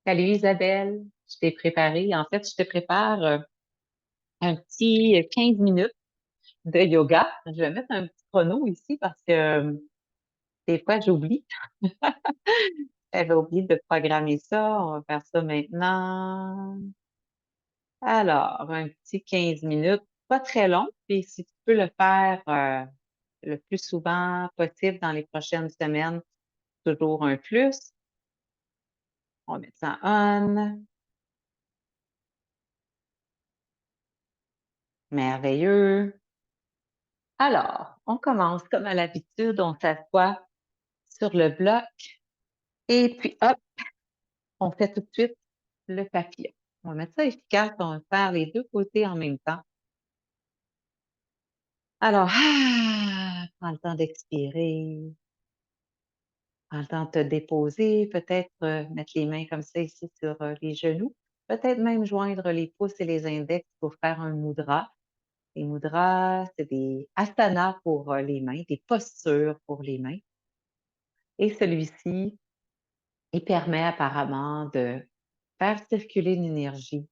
Salut Isabelle, je t'ai préparé. En fait, je te prépare un petit 15 minutes de yoga. Je vais mettre un petit chrono ici parce que des fois, j'oublie. J'avais oublié de programmer ça. On va faire ça maintenant. Alors, un petit 15 minutes, pas très long. Puis si tu peux le faire le plus souvent possible dans les prochaines semaines, toujours un plus. On va mettre ça on. Merveilleux. Alors, on commence comme à l'habitude, on s'assoit sur le bloc et puis hop, on fait tout de suite le papillon. On va mettre ça efficace, on va faire les deux côtés en même temps. Alors, prends le temps d'expirer, prends le temps de te déposer, peut-être mettre les mains comme ça ici sur les genoux, peut-être même joindre les pouces et les index pour faire un mudra. Les mudras, c'est des asanas pour les mains, des postures pour les mains. Et celui-ci, il permet apparemment de faire circuler l'énergie,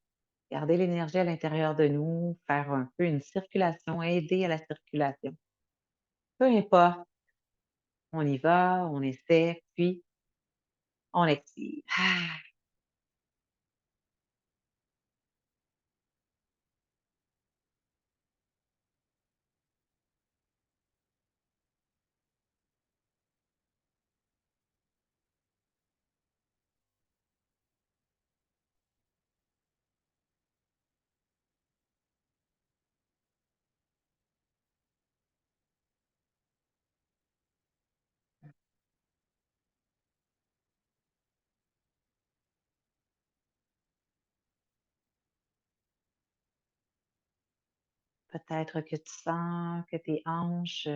garder l'énergie à l'intérieur de nous, faire un peu une circulation, aider à la circulation. Peu importe, on y va, on essaie, puis on expire. Peut-être que tu sens que tes hanches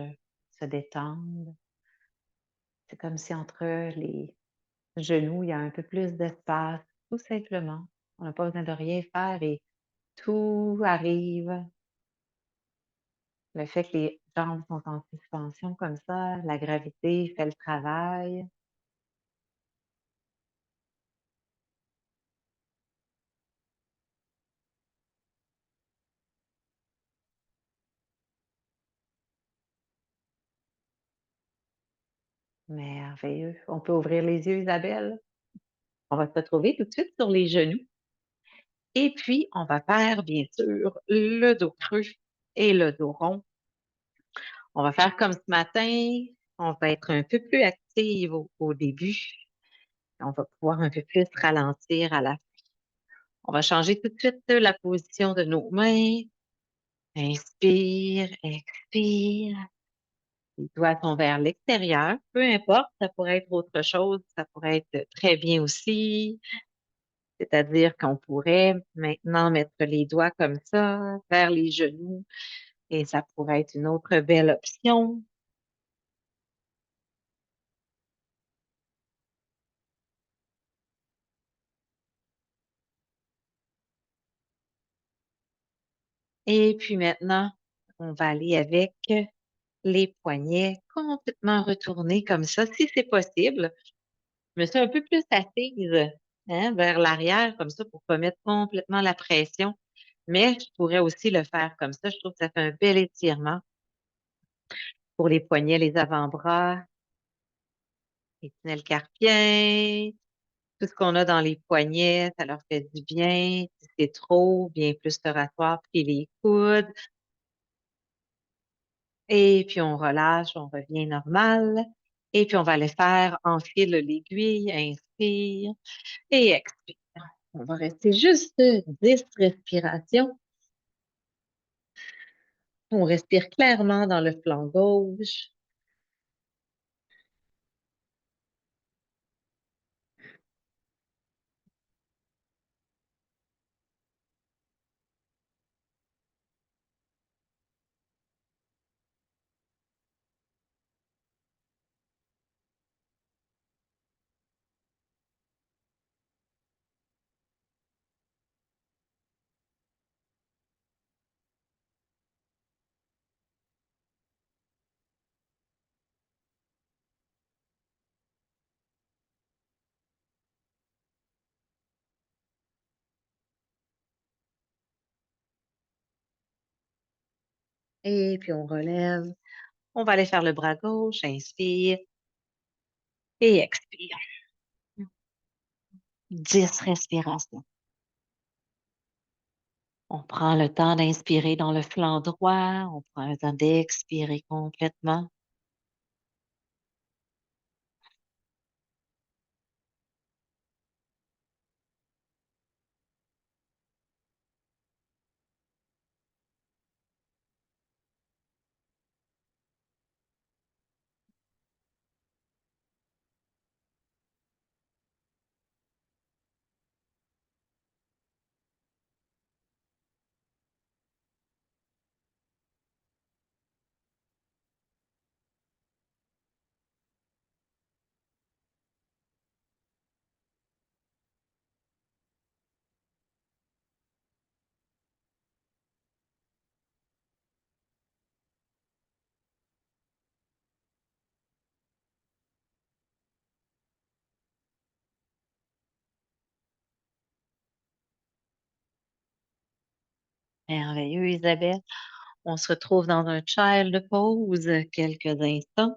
se détendent. C'est comme si entre les genoux, il y a un peu plus d'espace, tout simplement. On n'a pas besoin de rien faire et tout arrive. Le fait que les jambes sont en suspension comme ça, la gravité fait le travail. Merveilleux. On peut ouvrir les yeux, Isabelle. On va se retrouver tout de suite sur les genoux. Et puis, on va faire, bien sûr, le dos creux et le dos rond. On va faire comme ce matin. On va être un peu plus active au début. On va pouvoir un peu plus ralentir à la. On va changer tout de suite la position de nos mains. Inspire, expire. Les doigts sont vers l'extérieur. Peu importe, ça pourrait être autre chose. Ça pourrait être très bien aussi. C'est-à-dire qu'on pourrait maintenant mettre les doigts comme ça vers les genoux et ça pourrait être une autre belle option. Et puis maintenant, on va aller avec les poignets complètement retournés comme ça, si c'est possible. Je me suis un peu plus assise, hein, vers l'arrière comme ça pour pas mettre complètement la pression. Mais je pourrais aussi le faire comme ça. Je trouve que ça fait un bel étirement pour les poignets, les avant-bras, les tunnels carpiens. Tout ce qu'on a dans les poignets, ça leur fait du bien. Si c'est trop, bien plus se rasseoir, puis les coudes. Et puis on relâche, on revient normal. Et puis on va le faire enfile l'aiguille, inspire et expire. On va rester juste 10 respirations. On respire clairement dans le flanc gauche. Et puis on relève. On va aller faire le bras gauche. Inspire et expire. 10 respirations. On prend le temps d'inspirer dans le flanc droit. On prend le temps d'expirer complètement. Merveilleux, Isabelle. On se retrouve dans un child pose quelques instants.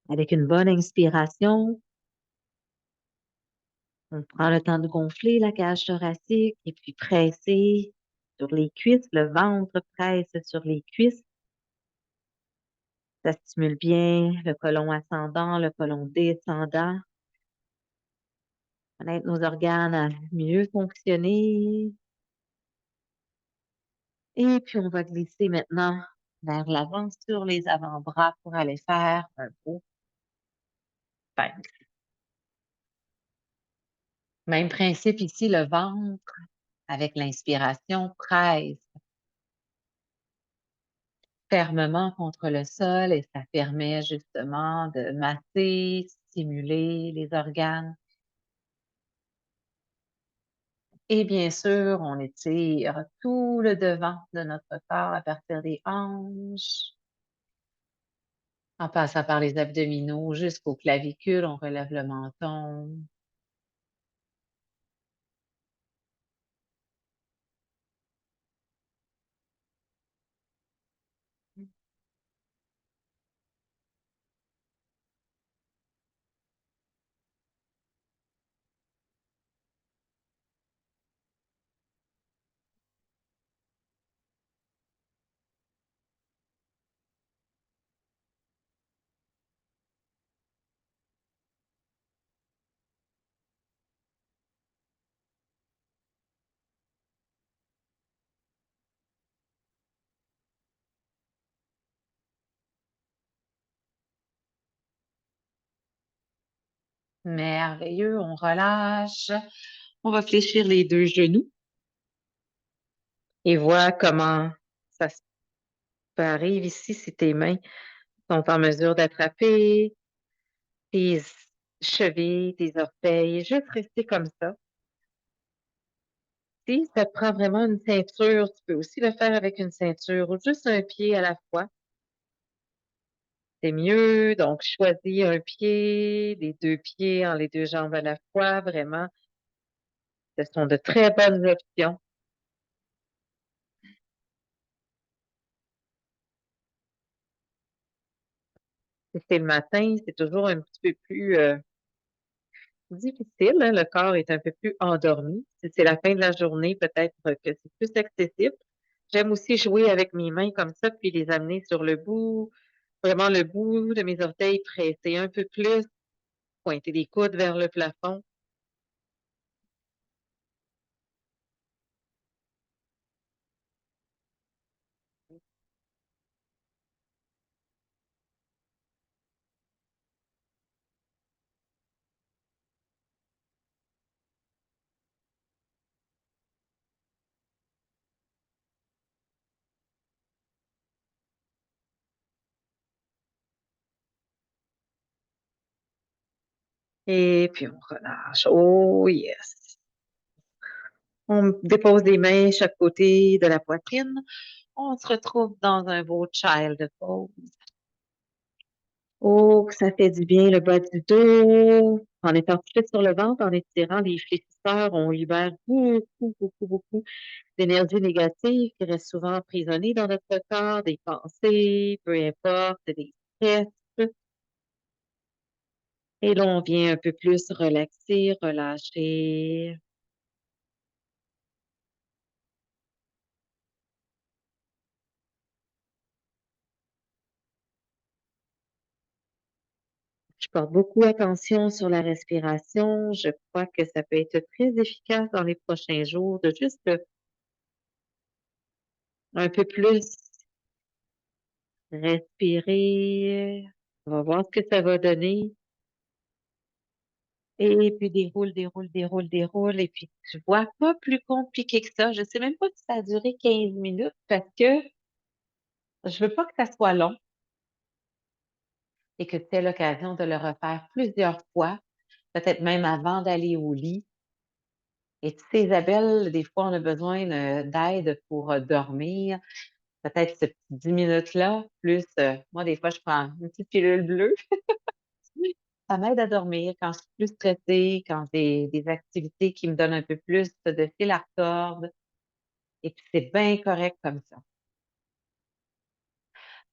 Avec une bonne inspiration, on prend le temps de gonfler la cage thoracique et puis presser sur les cuisses. Le ventre presse sur les cuisses. Ça stimule bien le côlon ascendant, le côlon descendant. On aide nos organes à mieux fonctionner. Et puis, on va glisser maintenant vers l'avant sur les avant-bras pour aller faire un beau pince. Même principe ici, le ventre avec l'inspiration presse fermement contre le sol et ça permet justement de masser, stimuler les organes. Et bien sûr, on étire tout le devant de notre corps à partir des hanches, en passant par les abdominaux jusqu'aux clavicules. On relève le menton. Merveilleux, on relâche. On va fléchir les deux genoux et vois comment ça se arrive ici si tes mains sont en mesure d'attraper tes chevilles, tes orteils, juste rester comme ça. Si ça te prend vraiment une ceinture, tu peux aussi le faire avec une ceinture ou juste un pied à la fois. C'est mieux. Donc, choisis un pied, les deux pieds en les deux jambes à la fois. Vraiment, ce sont de très bonnes options. Si c'est le matin, c'est toujours un petit peu plus difficile, hein. Le corps est un peu plus endormi. Si c'est la fin de la journée, peut-être que c'est plus accessible. J'aime aussi jouer avec mes mains comme ça, puis les amener sur le bout, vraiment le bout de mes orteils, presser un peu plus, pointer les coudes vers le plafond. Et puis on relâche. Oh yes! On dépose les mains chaque côté de la poitrine. On se retrouve dans un beau child pose. Oh, que ça fait du bien le bas du dos. En étant couché sur le ventre, en étirant les fléchisseurs, on libère beaucoup, beaucoup, beaucoup d'énergie négative qui reste souvent emprisonnée dans notre corps, des pensées, peu importe, des stress. Et là, on vient un peu plus relaxer, relâcher. Je porte beaucoup attention sur la respiration. Je crois que ça peut être très efficace dans les prochains jours de juste un peu plus respirer. On va voir ce que ça va donner. Et puis déroule, déroule, déroule, déroule. Et puis tu vois, pas plus compliqué que ça. Je sais même pas si ça a duré 15 minutes parce que je veux pas que ça soit long et que tu aies l'occasion de le refaire plusieurs fois, peut-être même avant d'aller au lit. Et tu sais, Isabelle, des fois, on a besoin d'aide pour dormir. Peut-être ce petit 10 minutes-là, plus, moi, des fois, je prends une petite pilule bleue. Ça m'aide à dormir quand je suis plus stressée, quand j'ai des activités qui me donnent un peu plus de fil à retordre. Et puis, c'est bien correct comme ça.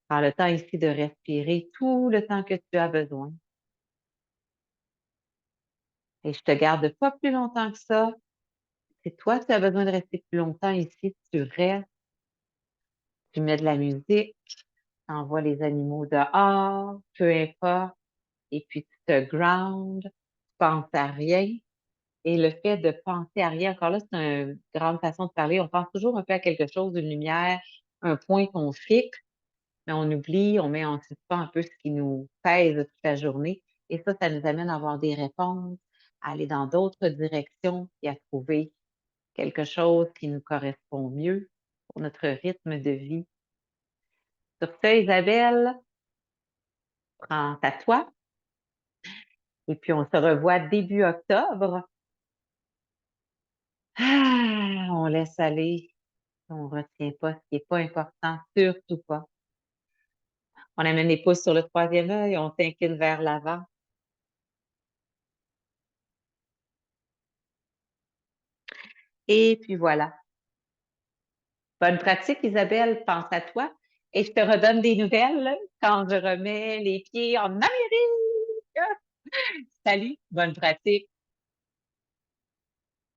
Prends le temps ici de respirer tout le temps que tu as besoin. Et je te garde pas plus longtemps que ça. Si toi, tu as besoin de rester plus longtemps ici, tu restes, tu mets de la musique, tu envoies les animaux dehors, peu importe, et puis tu te ground, tu penses à rien. Et le fait de penser à rien, encore là, c'est une grande façon de parler. On pense toujours un peu à quelque chose, une lumière, un point qu'on fixe, mais on oublie, on met en suspens un peu ce qui nous pèse toute la journée. Et ça nous amène à avoir des réponses, à aller dans d'autres directions et à trouver quelque chose qui nous correspond mieux pour notre rythme de vie. Sur ce, Isabelle, prends à toi et puis on se revoit début octobre. Ah, on laisse aller, on retient pas ce qui est pas important, surtout pas. On amène les pouces sur le troisième œil, on s'incline vers l'avant. Et puis voilà. Bonne pratique, Isabelle. Pense à toi. Et je te redonne des nouvelles quand je remets les pieds en Amérique. Salut, bonne pratique.